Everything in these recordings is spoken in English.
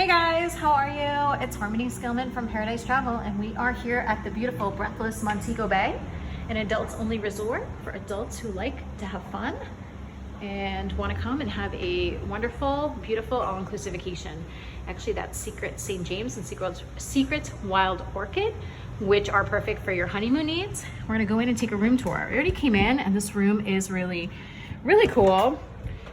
Hey guys, how are you? It's Harmony Skillman from Paradise Travel, and we are here at the beautiful Breathless Montego Bay, an adults only resort for adults who like to have fun and want to come and have a wonderful, beautiful, all-inclusive vacation. Actually, that's Secret St. James and Secret Wild Orchid, which are perfect for your honeymoon needs. We're gonna go in and take a room tour. We already came in, and this room is really, really cool.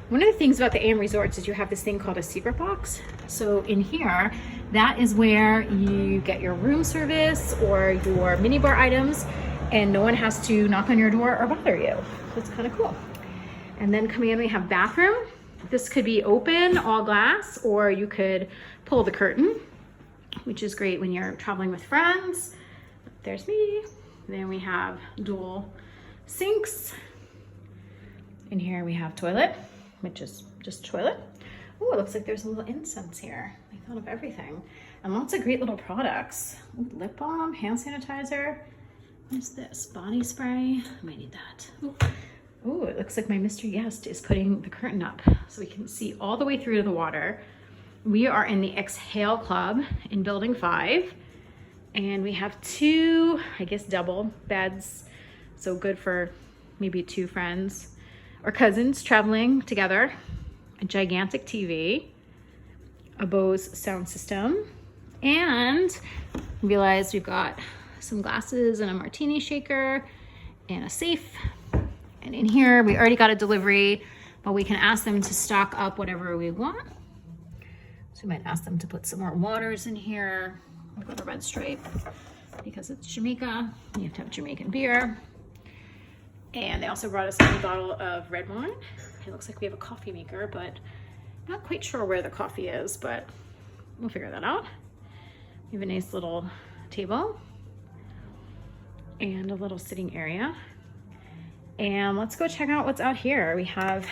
One of the things about the AM resorts is you have this thing called a secret box. So in here, that is where you get your room service or your minibar items, and no one has to knock on your door or bother you. So it's kind of cool. And then coming in, we have bathroom. This could be open, all glass, or you could pull the curtain, which is great when you're traveling with friends. There's me. Then we have dual sinks. In here we have toilet, which is just toilet. Oh, it looks like there's a little incense here. They thought of everything. And lots of great little products. Ooh, lip balm, hand sanitizer. What's this? Body spray. I might need that. Oh, it looks like my mystery guest is putting the curtain up so we can see all the way through to the water. We are in the XHALE Club in Building 5. And we have two, I guess, double beds. So good for maybe two friends or cousins traveling together. A gigantic TV, a Bose sound system, and realize we've got some glasses and a martini shaker and a safe. And in here, we already got a delivery, but we can ask them to stock up whatever we want. So we might ask them to put some more waters in here. We've got a red stripe because it's Jamaica. You have to have Jamaican beer. And they also brought us a bottle of red wine. It looks like we have a coffee maker, but not quite sure where the coffee is, but we'll figure that out. We have a nice little table and a little sitting area. And let's go check out what's out here. We have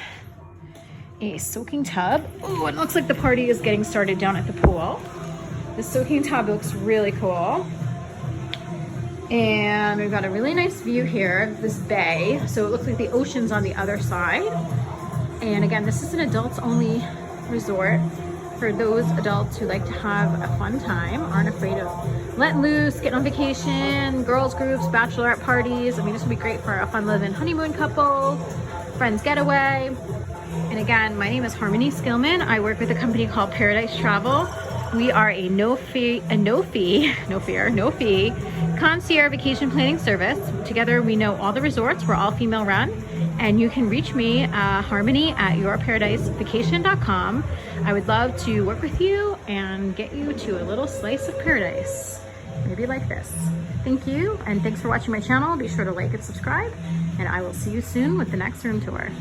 a soaking tub. Oh, it looks like the party is getting started down at the pool. The soaking tub looks really cool. And we've got a really nice view here of this bay. So it looks like the ocean's on the other side. And again, this is an adults only resort for those adults who like to have a fun time, aren't afraid of letting loose, getting on vacation, girls groups, bachelorette parties. I mean, this would be great for a fun living honeymoon couple, friends getaway. And again, my name is Harmony Skillman. I work with a company called Paradise Travel. We are a no fee concierge vacation planning service. Together we know all the resorts. We're all female run, and you can reach me, harmony@yourparadisevacation.com. I would love to work with you and get you to a little slice of paradise, maybe like this. Thank you, and thanks for watching my channel. Be sure to like and subscribe, and I will see you soon with the next room tour.